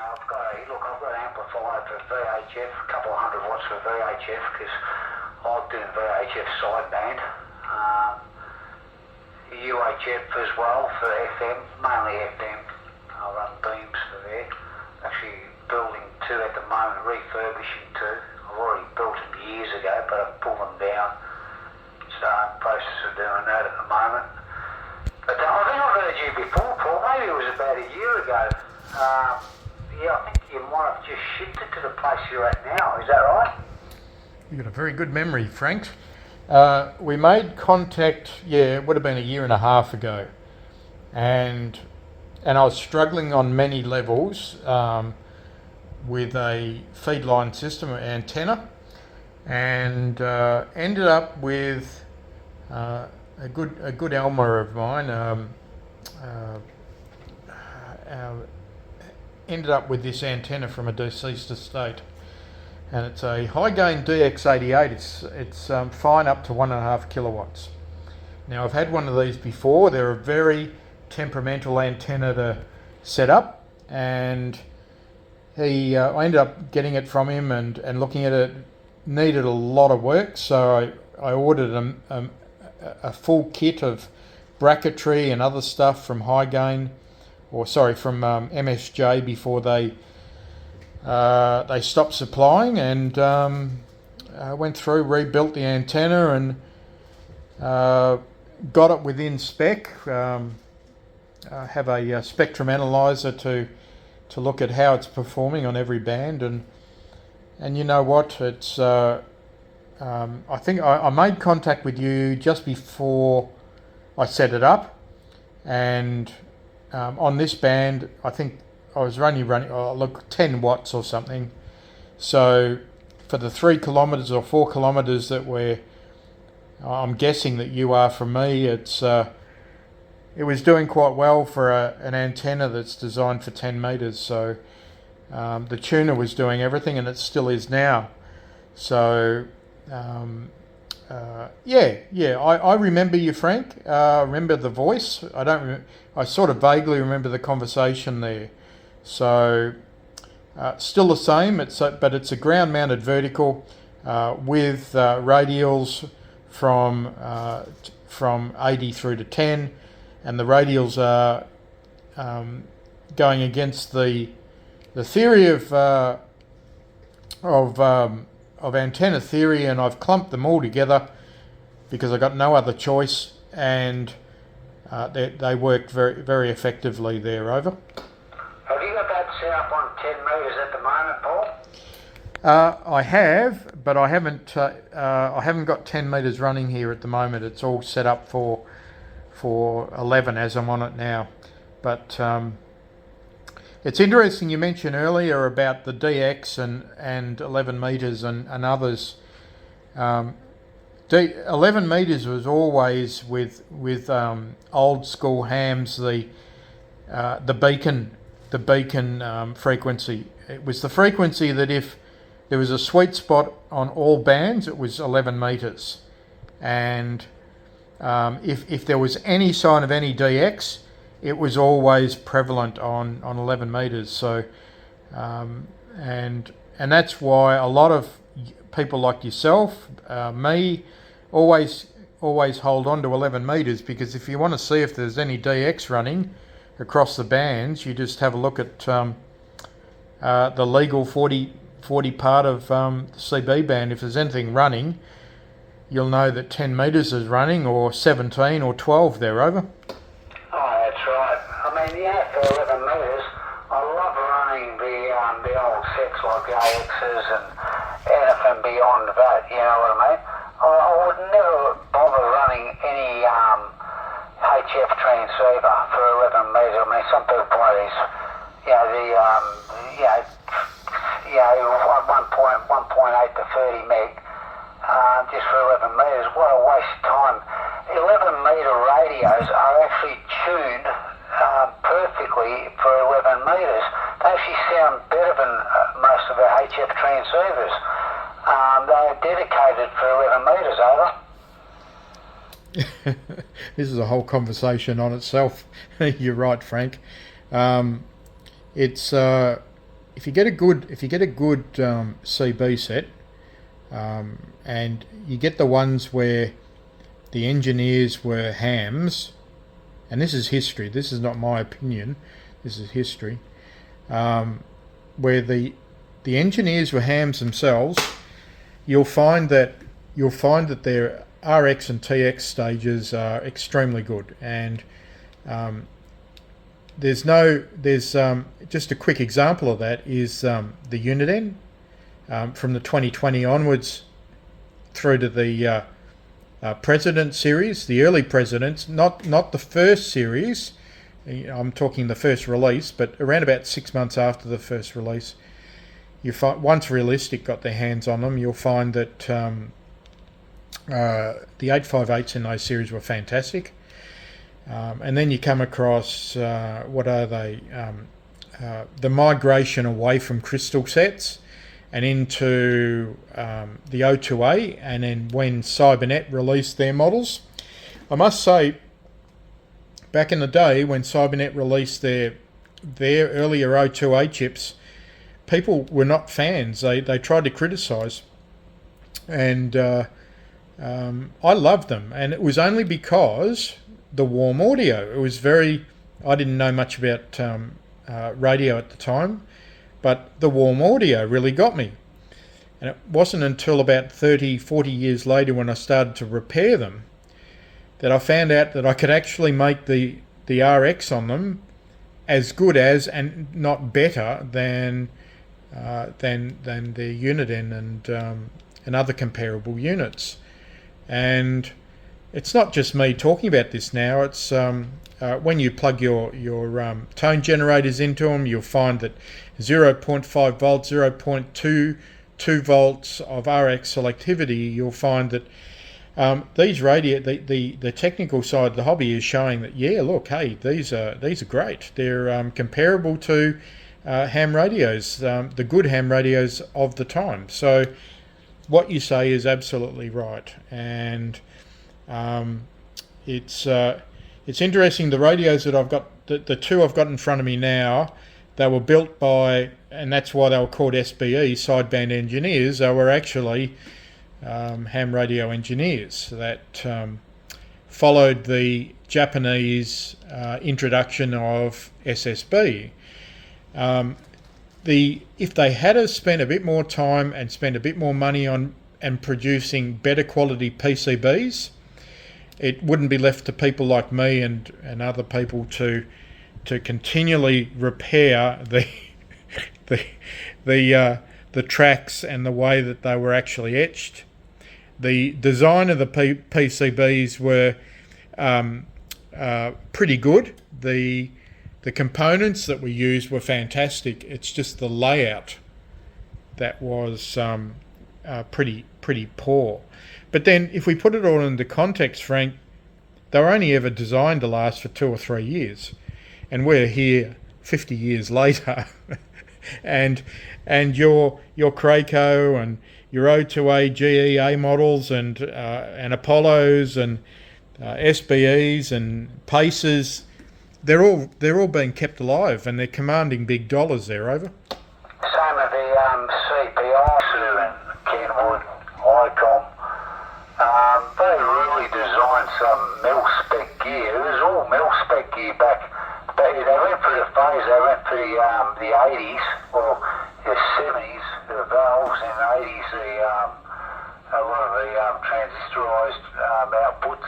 I've got an amplifier for VHF, a couple of 100 watts for VHF, because I'm doing VHF sideband. UHF as well for FM, mainly FM. I run beams for there. Actually building two at the moment, refurbishing two. I've already built them years ago, but I've pulled them down. So I'm in the process of doing that at the moment. But I think I've heard you before, Paul. Maybe it was about a year ago. I think you might have just shifted to the place you're at now. Is that right? You've got a very good memory, Frank. We made contact, it would have been a year and a half ago. And I was struggling on many levels with a feed line system antenna, and ended up with a good Alma of mine. Ended up with this antenna from a deceased estate, and it's a high gain DX88. It's fine up to 1.5 kilowatts. Now, I've had one of these before. They're a very temperamental antenna to set up, and I ended up getting it from him and looking at it. Needed a lot of work, so I ordered a full kit of bracketry and other stuff from from MSJ before they stopped supplying, and went through, rebuilt the antenna, and got it within spec. Have a spectrum analyzer to look at how it's performing on every band, and you know what, it's I think I made contact with you just before I set it up, and on this band I think I was running 10 watts or something. So for the 3 kilometres or 4 kilometres that I'm guessing that you are from me, it was doing quite well for an antenna that's designed for 10 metres. So the tuner was doing everything, and it still is now. So I remember you, Frank. I remember the voice. I sort of vaguely remember the conversation there. So still the same. But it's a ground-mounted vertical with radials from 80 through to 10, and the radials are going against the theory of antenna theory, and I've clumped them all together because I got no other choice, and they work very, very effectively there. Over. Have you got that set up on 10 metres at the moment, Paul? I have, but I haven't got 10 metres running here at the moment. It's all set up for 11 as I'm on it now. But it's interesting you mentioned earlier about the DX and 11 metres and others. 11 metres was always with old school hams the beacon frequency. It was the frequency that if there was a sweet spot on all bands, it was 11 metres, and if there was any sign of any DX, it was always prevalent on 11 metres. So and that's why a lot of people like yourself, me, always hold on to 11 metres, because if you want to see if there's any DX running across the bands, you just have a look at the legal 40 part of the CB band. If there's anything running, you'll know that 10 metres is running, or 17 or 12 there. Over. Oh, that's right. I mean, for 11 metres, I love running the old sets like the AXs and anything beyond that, you know what I mean? I would never bother running any HF transceiver for 11 metres. I mean, some people buy these, 1.8 to 30 meg, just for 11 metres. What a waste of time. 11 metre radios are actually tuned perfectly for 11 metres. They actually sound better than most of the HF transceivers. They are dedicated for 11 metres. Over. This is a whole conversation on itself. You're right, Frank. It's if you get a good CB set, and you get the ones where the engineers were hams, and this is history. This is not my opinion. This is history. Where the engineers were hams themselves, you'll find that their RX and TX stages are extremely good, and there's just a quick example of that is the Uniden from the 2020 onwards through to the President series, the early Presidents, not the first series. I'm talking the first release, but around about 6 months after the first release, you find once Realistic got their hands on them, you'll find that the 858s in those series were fantastic. And then you come across what are they? The migration away from crystal sets and into the O2A, and then when Cybernet released their models, I must say, back in the day when Cybernet released their earlier O2A chips, people were not fans. They tried to criticise, and I loved them, and it was only because the warm audio. It was I didn't know much about radio at the time, but the warm audio really got me. And it wasn't until about 30, 40 years later when I started to repair them that I found out that I could actually make the RX on them as good as, and not better than the Uniden and other comparable units. And it's not just me talking about this now. It's when you plug your tone generators into them, you'll find that 0.5 volts, 0.22 volts of RX selectivity. You'll find that these the technical side of the hobby is showing that, yeah, look, hey, these are great. They're comparable to ham radios, the good ham radios of the time. So what you say is absolutely right, and it's interesting. The radios that I've got, the two I've got in front of me now, they were built by, and that's why they were called SBE, sideband engineers. They were actually ham radio engineers that followed the Japanese introduction of SSB. If they had have spent a bit more time and spent a bit more money on and producing better quality PCBs, it wouldn't be left to people like me and other people to continually repair the tracks and the way that they were actually etched. The design of the PCBs were pretty good. The components that we used were fantastic. It's just the layout that was pretty poor. But then if we put it all into context, Frank, they were only ever designed to last for 2 or 3 years. And we're here 50 years later. and your Craco and your O2A GEA models and Apollos and SBEs and Pacers, they're all being kept alive, and they're commanding big dollars there, over. Same with the CPI and Kenwood, ICOM. They really designed some mil-spec gear. It was all mil-spec gear back. They went through the phase. They went through the 80s, or the 70s, the valves. In the 80s, a lot of the transistorized outputs.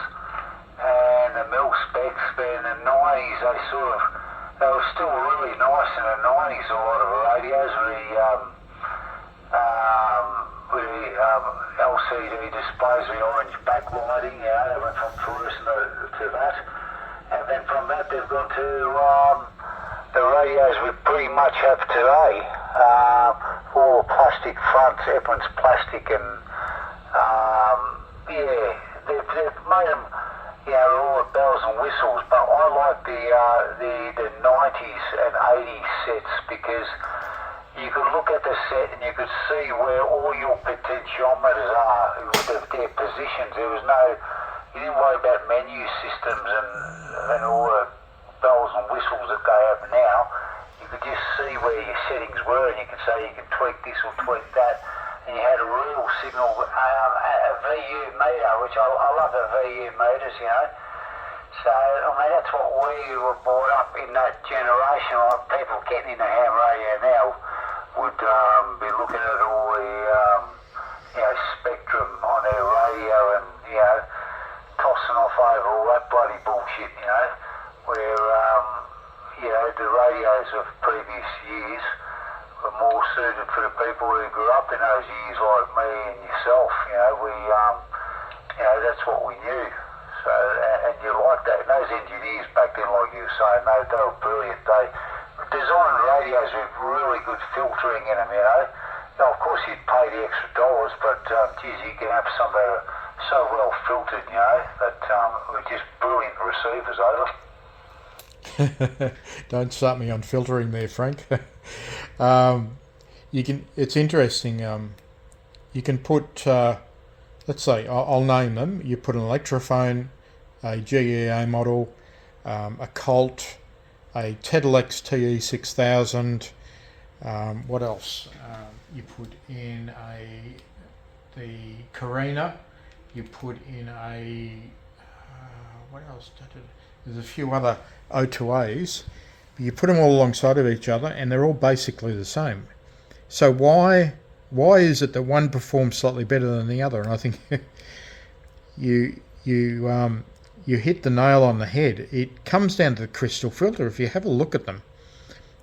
And the mil specs, but in the 90s they were still really nice in the 90s, a lot of the radios with the LCD displays, the orange backlighting, they went from fluorescent to that. And then from that they've gone to the radios we pretty much have today, all plastic fronts, everyone's plastic, and they've made them, all the bells and whistles, but I like the 90s and 80s sets because you could look at the set and you could see where all your potentiometers are, with their positions. You didn't worry about menu systems and all the bells and whistles that they have now. You could just see where your settings were, and you could say you can tweak this or tweak that, and you had a real signal, a VU meter, which I love the VU meters, you know. So, I mean, that's what we were brought up in that generation. Like people getting into ham radio now would be looking at all the, you know, spectrum on their radio and, you know, tossing off over all that bloody bullshit, you know, where, you know, the radios of previous years were more suited for the people who grew up in those years like me and yourself, you know, you know, that's what we knew. So, and you like that. And those engineers back then, like you were saying, they were brilliant. They designed radios with really good filtering in them, you know. Now, of course, you'd pay the extra dollars, but, geez, you can have some that are so well filtered, you know, that were just brilliant receivers over. Don't start me on filtering there, Frank. It's interesting. You can put, let's say, I'll name them. You put an Electrophone, a GEA model, a Colt, a Tedelex TE6000. What else? You put in the Carina. You put in what else? There's a few other O2As. You put them all alongside of each other, and they're all basically the same. So why is it that one performs slightly better than the other? And I think you hit the nail on the head. It comes down to the crystal filter. If you have a look at them,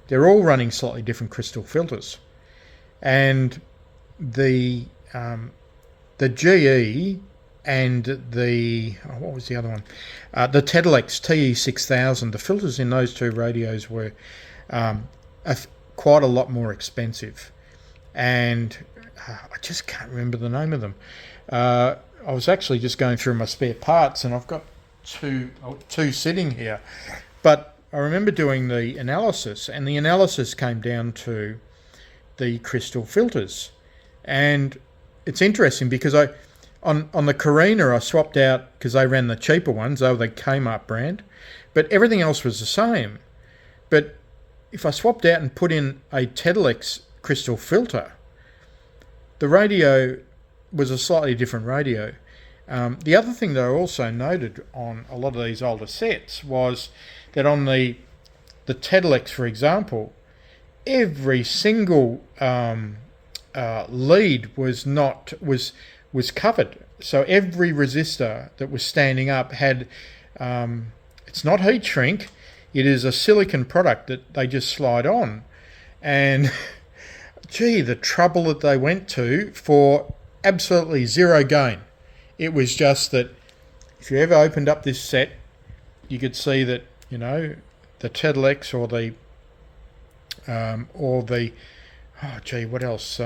they're all running slightly different crystal filters, and the GE and what was the other one? The Tedelex TE6000. The filters in those two radios were quite a lot more expensive, and I just can't remember the name of them. I was actually just going through my spare parts, and I've got two sitting here, but I remember doing the analysis, and the analysis came down to the crystal filters. And it's interesting because on the Carina I swapped out, because they ran the cheaper ones, they were the Kmart brand, but everything else was the same. But if I swapped out and put in a Tedelex crystal filter, the radio was a slightly different radio. The other thing that I also noted on a lot of these older sets was that on the Tedelex, for example, every single lead was covered. So every resistor that was standing up had, it's not heat shrink, it is a silicon product that they just slide on. And gee, the trouble that they went to for absolutely zero gain. It was just that if you ever opened up this set, you could see that, you know, the Tedelex or the what else?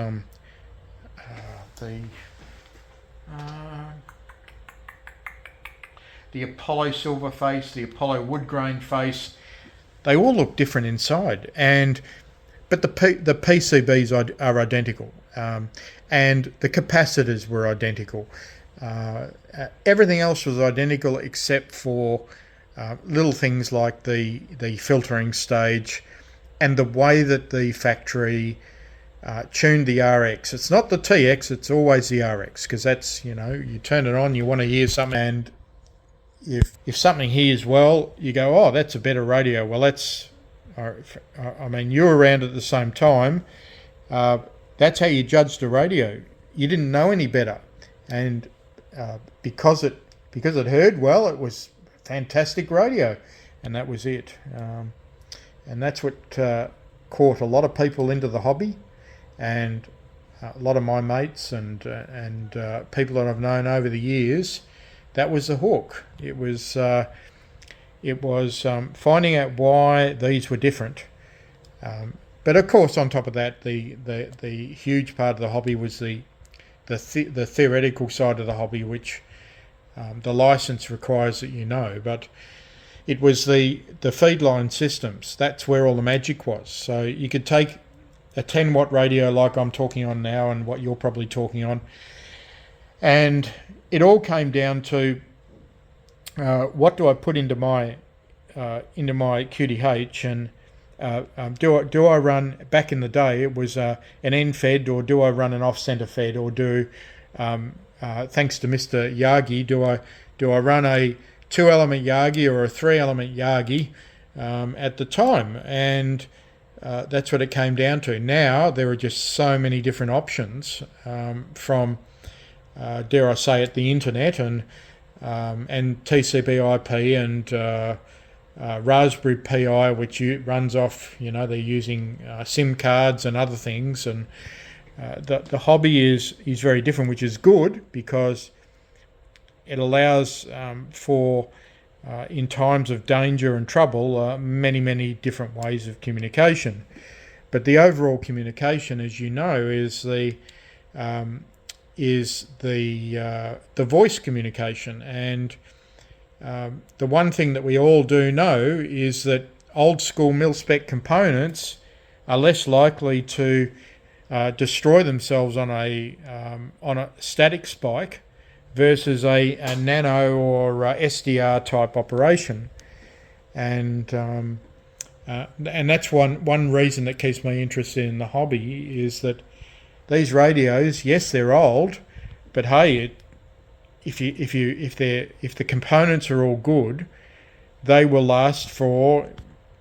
The Apollo silver face, the Apollo wood grain face, they all look different inside, but the PCBs are identical, and the capacitors were identical. Everything else was identical except for little things like the filtering stage and the way that the factory tuned the RX. It's not the TX, it's always the RX, because that's, you know, you turn it on, you want to hear something, and if something hears well, you go, oh, that's a better radio. Well, that's, I mean, you were around at the same time. That's how you judged a radio. You didn't know any better, and because it heard well, it was fantastic radio, and that was it. And that's what caught a lot of people into the hobby, and a lot of my mates and people that I've known over the years. That was the hook. It was finding out why these were different. But of course, on top of that, the huge part of the hobby was the theoretical side of the hobby, which the license requires that you know. But it was the feed line systems. That's where all the magic was. So you could take a 10 watt radio like I'm talking on now and what you're probably talking on, and it all came down to what do I put into my QTH, do I run, back in the day it was an end fed, or do I run an off centre fed, or thanks to Mr. Yagi, do I run a 2-element Yagi or a 3-element Yagi at the time? And that's what it came down to. Now there are just so many different options from, dare I say it, the internet and TCP/IP and Raspberry Pi, which runs off, they're using SIM cards and other things, and the hobby is very different, which is good because it allows for in times of danger and trouble many different ways of communication. But the overall communication, as you know, is the voice communication. And the one thing that we all do know is that old school mil-spec components are less likely to destroy themselves on a static spike versus a nano or SDR type operation. And that's one reason that keeps me interested in the hobby, is that these radios, yes, they're old, but hey, if the components are all good, they will last for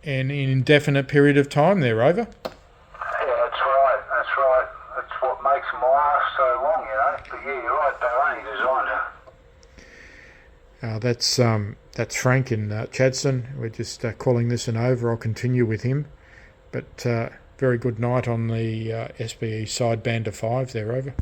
an indefinite period of time. They're over. Yeah, that's right. That's what makes them last so long, But yeah, you're right. They're only designed to. That's Frank in Chadstone. We're just calling this an over. I'll continue with him. But very good night on the SBE Sidebander 5. They're over.